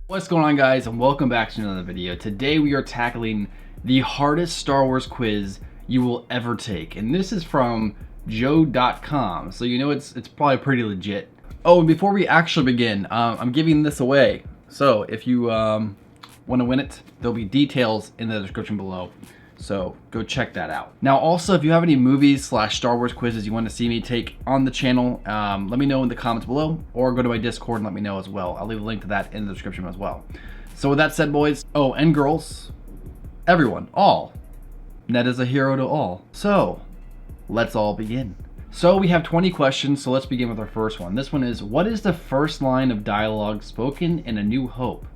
What's going on, guys, and welcome back to another video. Today we are tackling the hardest Star Wars quiz you will ever take, and this is from Joe.com, so you know it's probably pretty legit. Oh, and before we actually begin, I'm giving this away, so if you want to win it, there'll be details in the description below, so go check that out. Now also, if you have any movies / Star Wars quizzes you want to see me take on the channel, let me know in the comments below, or go to my Discord and let me know as well. I'll leave a link to that in the description as well. So with that said, boys, oh, and girls, everyone, all, Ned is a hero to all. So let's all begin. So we have 20 questions, so let's begin with our first one. This one is, what is the first line of dialogue spoken in A New Hope?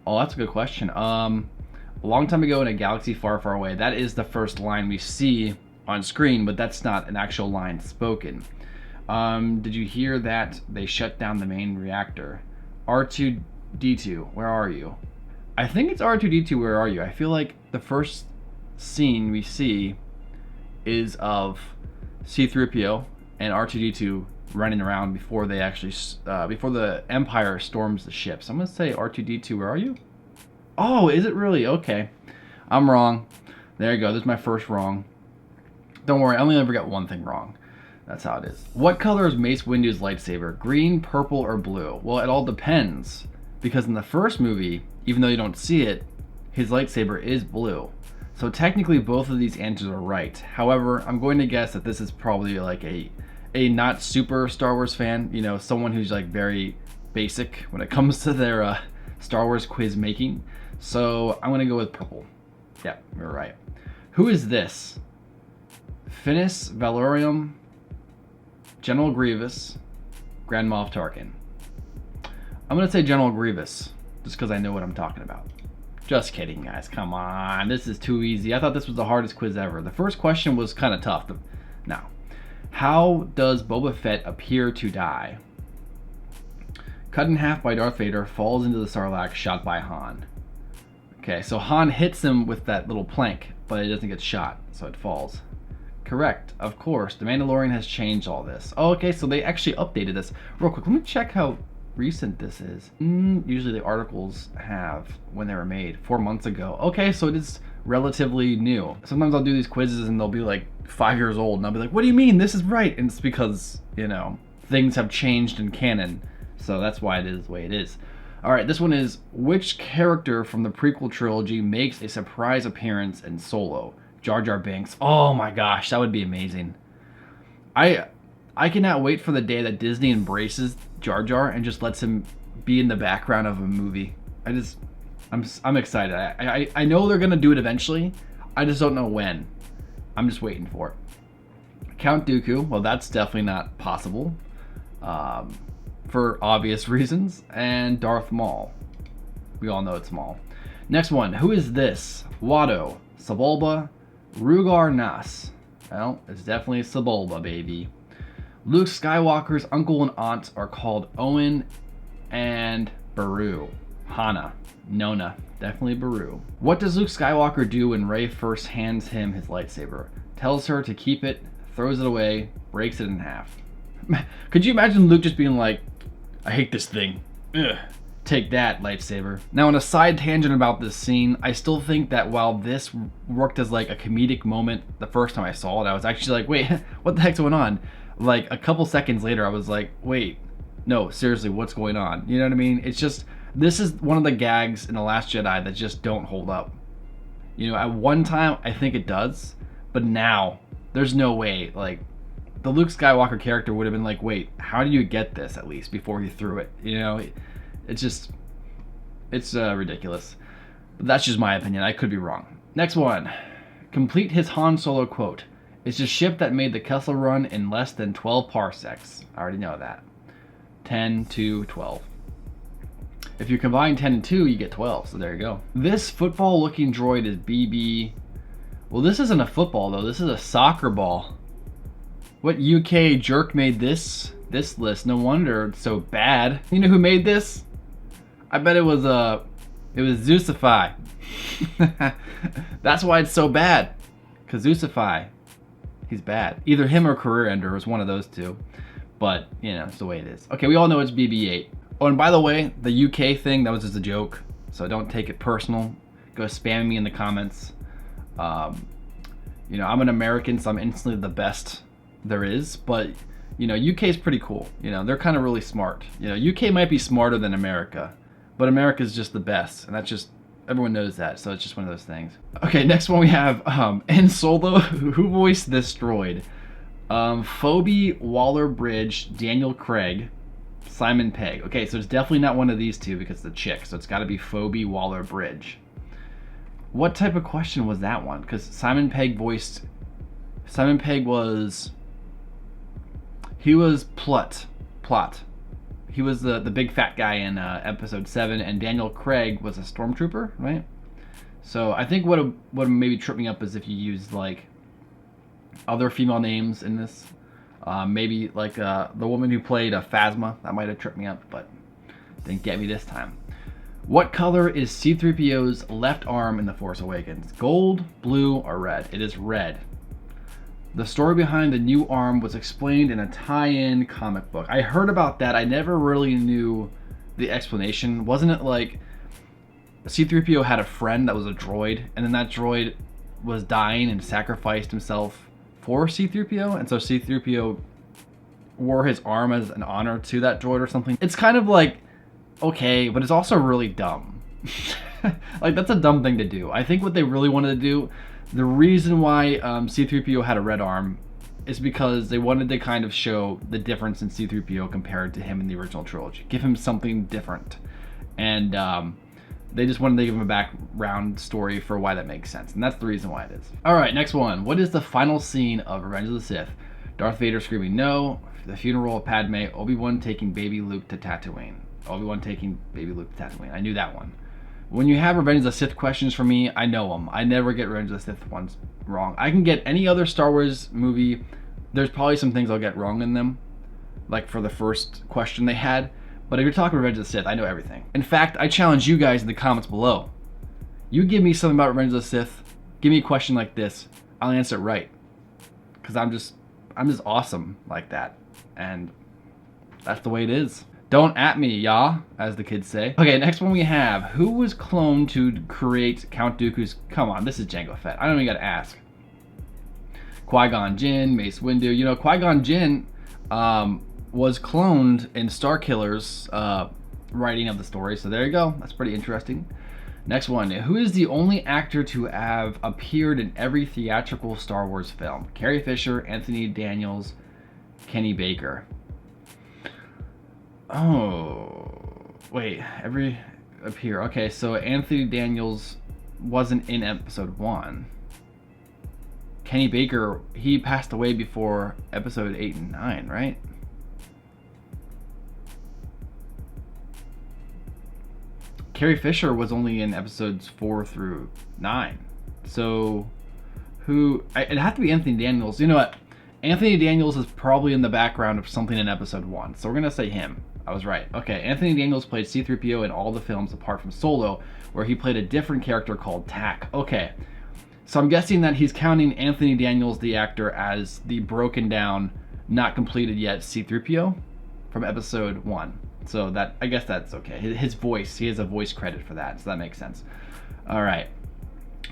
Oh, that's a good question. A long time ago in a galaxy far, far away. That is the first line we see on screen, but that's not an actual line spoken. Did you hear that they shut down the main reactor? R2-D2, where are you? I think it's R2-D2, where are you? I feel like the first scene we see is of C-3PO and R2-D2 running around before they actually, before the Empire storms the ship. So I'm gonna say R2-D2, where are you? Oh, is it really? Okay. I'm wrong. There you go. This is my first wrong. Don't worry, I only ever got one thing wrong. That's how it is. What color is Mace Windu's lightsaber? Green, purple, or blue? Well, it all depends. Because in the first movie, even though you don't see it, his lightsaber is blue. So technically both of these answers are right. However, I'm going to guess that this is probably like a not super Star Wars fan. You know, someone who's like very basic when it comes to their Star Wars quiz making. So I'm gonna go with purple. Yeah, you're right. Who is this? Finis Valorium, General Grievous, Grand Moff Tarkin. I'm gonna say General Grievous, just because I know what I'm talking about. Just kidding, guys. Come on, this is too easy. I thought this was the hardest quiz ever. The first question was kind of tough. Now, how does Boba Fett appear to die? Cut in half by Darth Vader, falls into the Sarlacc, shot by Han. Okay, so Han hits him with that little plank, but it doesn't get shot, so it falls. Correct, of course. The Mandalorian has changed all this. Oh, okay, so they actually updated this. Real quick, let me check how recent this is. Usually the articles have when they were made 4 months ago. Okay, so it is relatively new. Sometimes I'll do these quizzes and they'll be like 5 years old, and I'll be like, what do you mean? This is right. And it's because, you know, things have changed in canon. So that's why it is the way it is. All right, this one is, which character from the prequel trilogy makes a surprise appearance in Solo? Jar Jar Binks. Oh my gosh, that would be amazing. I cannot wait for the day that Disney embraces Jar Jar and just lets him be in the background of a movie. I'm excited. I know they're gonna do it eventually. I just don't know when. I'm just waiting for it. Count Dooku. Well, that's definitely not possible. For obvious reasons, and Darth Maul. We all know it's Maul. Next one, who is this? Watto, Sebulba, Rugar Nas. Well, it's definitely Sebulba, baby. Luke Skywalker's uncle and aunt are called Owen and Beru. Hana, Nona, definitely Beru. What does Luke Skywalker do when Rey first hands him his lightsaber? Tells her to keep it, throws it away, breaks it in half. Could you imagine Luke just being like, I hate this thing. Ugh. Take that, lightsaber. Now, on a side tangent about this scene, I still think that while this worked as like a comedic moment the first time I saw it, I was actually like, wait, what the heck's going on? Like a couple seconds later, I was like, wait, no, seriously, what's going on? You know what I mean? It's just, this is one of the gags in The Last Jedi that just don't hold up. You know, at one time, I think it does, but now, there's no way, like, the Luke Skywalker character would have been like, wait, how do you get this at least before he threw it? You know, it's just, it's ridiculous. But that's just my opinion. I could be wrong. Next one. Complete his Han Solo quote. It's a ship that made the Kessel Run in less than 12 parsecs. I already know that. 10 to 12. If you combine 10 and 2, you get 12. So there you go. This football-looking droid is BB. Well, this isn't a football, though. This is a soccer ball. What UK jerk made this list? No wonder it's so bad. You know who made this? I bet it was Zeusify. That's why it's so bad. Cause Zeusify, he's bad. Either him or Career Ender was one of those two. But, you know, it's the way it is. Okay, we all know it's BB-8. Oh, and by the way, the UK thing, that was just a joke, so don't take it personal. Go spam me in the comments. You know, I'm an American, so I'm instantly the best there is, but you know, UK is pretty cool. You know, they're kind of really smart. You know, UK might be smarter than America, but America's just the best, and that's just, everyone knows that, so it's just one of those things. Okay, next one we have in Solo, who voiced this droid? Phoebe Waller-Bridge, Daniel Craig, Simon Pegg. Okay, so it's definitely not one of these two because it's a chick, so it's got to be Phoebe Waller-Bridge. What type of question was that one? Because Simon Pegg was plot. He was the big fat guy in episode 7, and Daniel Craig was a stormtrooper, right? So I think what maybe tripped me up is if you used like other female names in this. Maybe like the woman who played Phasma, that might have tripped me up, but didn't get me this time. What color is C-3PO's left arm in The Force Awakens? Gold, blue, or red? It is red. The story behind the new arm was explained in a tie-in comic book. I heard about that. I never really knew the explanation. Wasn't it like C-3PO had a friend that was a droid, and then that droid was dying and sacrificed himself for C-3PO, and so C-3PO wore his arm as an honor to that droid or something? It's kind of like, okay, but it's also really dumb. Like, that's a dumb thing to do. I think what they really wanted to do, the reason why C-3PO had a red arm is because they wanted to kind of show the difference in C-3PO compared to him in the original trilogy. Give him something different. And they just wanted to give him a background story for why that makes sense. And that's the reason why it is. All right, next one. What is the final scene of Revenge of the Sith? Darth Vader screaming no, the funeral of Padme, Obi-Wan taking baby Luke to Tatooine. Obi-Wan taking baby Luke to Tatooine. I knew that one. When you have Revenge of the Sith questions for me, I know them. I never get Revenge of the Sith ones wrong. I can get any other Star Wars movie. There's probably some things I'll get wrong in them, like for the first question they had. But if you're talking Revenge of the Sith, I know everything. In fact, I challenge you guys in the comments below. You give me something about Revenge of the Sith, give me a question like this, I'll answer it right. Because I'm just awesome like that. And that's the way it is. Don't at me, y'all, as the kids say. Okay, next one we have. Who was cloned to create Count Dooku's... Come on, this is Jango Fett. I don't even gotta ask. Qui-Gon Jinn, Mace Windu. You know, Qui-Gon Jinn was cloned in Starkiller's writing of the story. So there you go. That's pretty interesting. Next one. Who is the only actor to have appeared in every theatrical Star Wars film? Carrie Fisher, Anthony Daniels, Kenny Baker. Oh, wait, every appear. Okay, so Anthony Daniels wasn't in episode 1. Kenny Baker, he passed away before episode 8 and 9, right? Carrie Fisher was only in episodes 4 through 9. So, it'd have to be Anthony Daniels. You know what? Anthony Daniels is probably in the background of something in episode 1. So we're going to say him. I was right. Okay, Anthony Daniels played C-3PO in all the films apart from Solo, where he played a different character called Tak. Okay, so I'm guessing that he's counting Anthony Daniels, the actor, as the broken down, not completed yet C-3PO from episode 1. So that, I guess that's okay. His voice, he has a voice credit for that, so that makes sense. All right.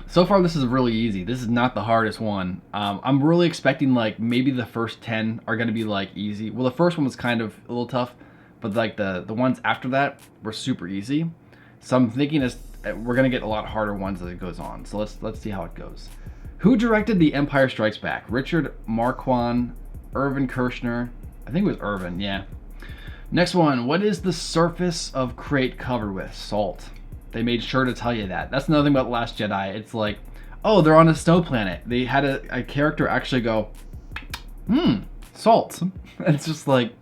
So far, this is really easy. This is not the hardest one. I'm really expecting like maybe the first 10 are going to be like easy. Well, the first one was kind of a little tough, but like the ones after that were super easy. So I'm thinking we're going to get a lot harder ones as it goes on. So let's see how it goes. Who directed The Empire Strikes Back? Richard Marquand, Irvin Kershner. I think it was Irvin, yeah. Next one. What is the surface of Crate covered with? Salt. They made sure to tell you that. That's another thing about The Last Jedi. It's like, oh, they're on a snow planet. They had a character actually go, salt. It's just like,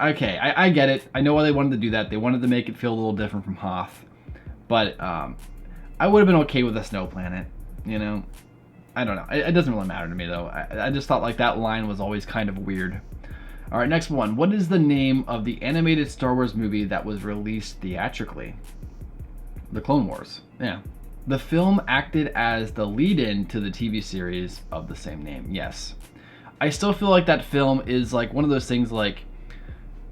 okay, I get it. I know why they wanted to do that. They wanted to make it feel a little different from Hoth. But I would have been okay with a snow planet, you know? I don't know. It doesn't really matter to me, though. I just thought like that line was always kind of weird. All right, next one. What is the name of the animated Star Wars movie that was released theatrically? The Clone Wars. Yeah. The film acted as the lead-in to the TV series of the same name. Yes. I still feel like that film is like one of those things like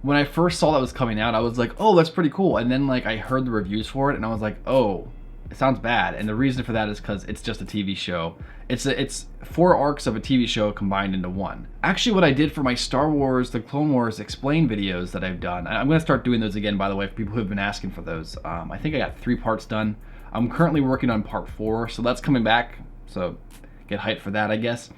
when I first saw that was coming out, I was like, oh, that's pretty cool. And then like I heard the reviews for it and I was like, oh, it sounds bad. And the reason for that is because it's just a TV show. It's 4 arcs of a TV show combined into one. Actually, what I did for my Star Wars, the Clone Wars Explained videos that I've done, I'm going to start doing those again, by the way, for people who have been asking for those. I think I got 3 parts done. I'm currently working on part 4, so that's coming back. So get hyped for that, I guess.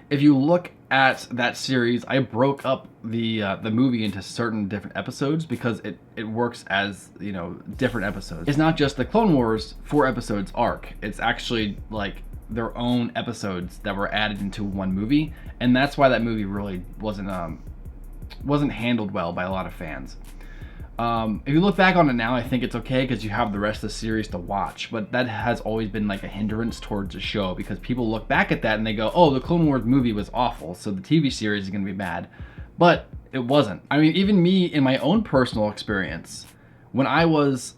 If you look at that series, I broke up the movie into certain different episodes because it works as, you know, different episodes. It's not just the Clone Wars 4 episodes arc. It's actually like their own episodes that were added into one movie, and that's why that movie really wasn't handled well by a lot of fans. If you look back on it now, I think it's okay because you have the rest of the series to watch, but that has always been like a hindrance towards the show because people look back at that and they go, oh, the Clone Wars movie was awful, so the TV series is going to be bad. But it wasn't. I mean, even me in my own personal experience, when I was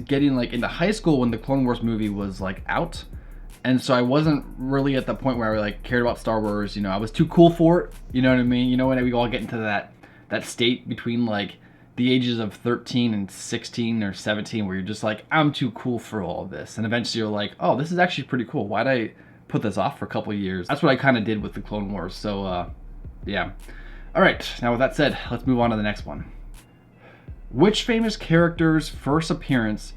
getting like into high school when the Clone Wars movie was like out, and so I wasn't really at the point where I like cared about Star Wars. You know, I was too cool for it. You know what I mean? You know, when we all get into that state between like the ages of 13 and 16 or 17 where you're just like, I'm too cool for all of this. And eventually you're like, oh, this is actually pretty cool. Why'd I put this off for a couple of years? That's what I kind of did with the Clone Wars. So, yeah. All right, now with that said, let's move on to the next one. Which famous character's first appearance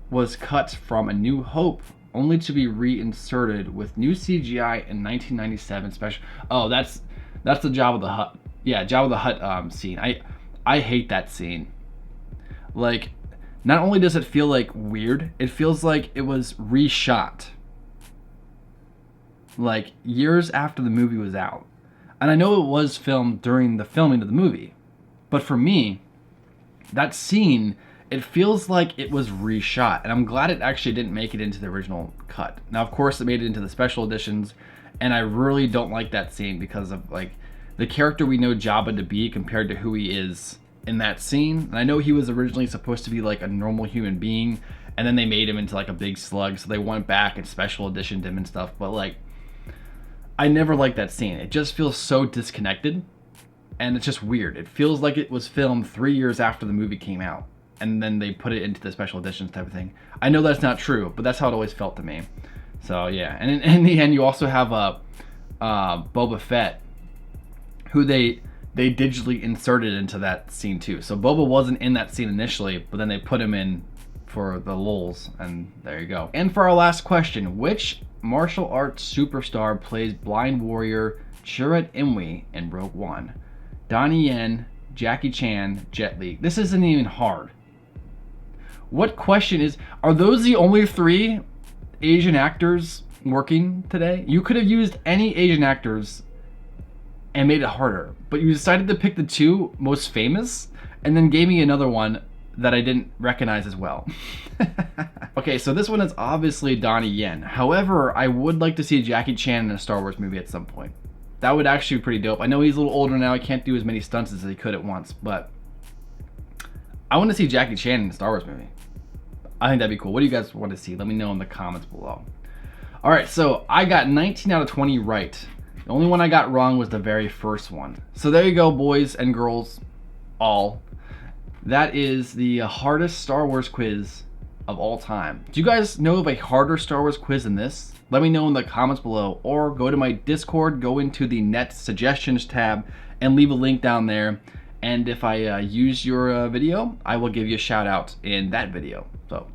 was cut from A New Hope only to be reinserted with new CGI in 1997 special? Oh, that's the Jabba the Hutt. Yeah, Jabba the Hutt scene. I hate that scene. Like, not only does it feel like weird, it feels like it was reshot. Like, years after the movie was out. And I know it was filmed during the filming of the movie. But for me, that scene, it feels like it was reshot. And I'm glad it actually didn't make it into the original cut. Now, of course, it made it into the special editions. And I really don't like that scene because of, like, the character we know Jabba to be compared to who he is in that scene. And I know he was originally supposed to be like a normal human being, and then they made him into like a big slug, so they went back and special editioned him and stuff, but like, I never liked that scene. It just feels so disconnected, and it's just weird. It feels like it was filmed 3 years after the movie came out, and then they put it into the special editions type of thing. I know that's not true, but that's how it always felt to me. So yeah, and in the end, you also have Boba Fett, who they digitally inserted into that scene too. So Boba wasn't in that scene initially, but then they put him in for the lulz, and there you go. And for our last question, which martial arts superstar plays blind warrior Chirrut Imwe in Rogue One? Donnie Yen, Jackie Chan, Jet Li. This isn't even hard. What question is, are those the only 3 Asian actors working today? You could have used any Asian actors and made it harder, but you decided to pick the 2 most famous and then gave me another one that I didn't recognize as well. Okay, so this one is obviously Donnie Yen. However, I would like to see Jackie Chan in a Star Wars movie at some point. That would actually be pretty dope. I know he's a little older now, he can't do as many stunts as he could at once, but I want to see Jackie Chan in a Star Wars movie. I think that'd be cool. What do you guys want to see? Let me know in the comments below. Alright, so I got 19 out of 20 right. The only one I got wrong was the very first one. So there you go, boys and girls, all. That is the hardest Star Wars quiz of all time. Do you guys know of a harder Star Wars quiz than this? Let me know in the comments below, or go to my Discord, go into the Net Suggestions tab, and leave a link down there. And if I use your video, I will give you a shout out in that video. So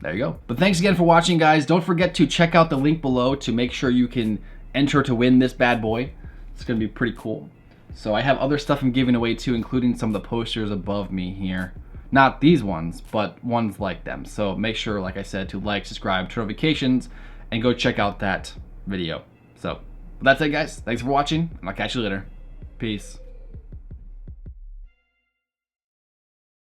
there you go. But thanks again for watching, guys. Don't forget to check out the link below to make sure you can enter to win this bad boy. It's gonna be pretty cool. So I have other stuff I'm giving away too, including some of the posters above me here. Not these ones, but ones like them. So make sure, like I said, to like, subscribe, turn notifications, and go check out that video. So that's it, guys. Thanks for watching, and I'll catch you later. Peace.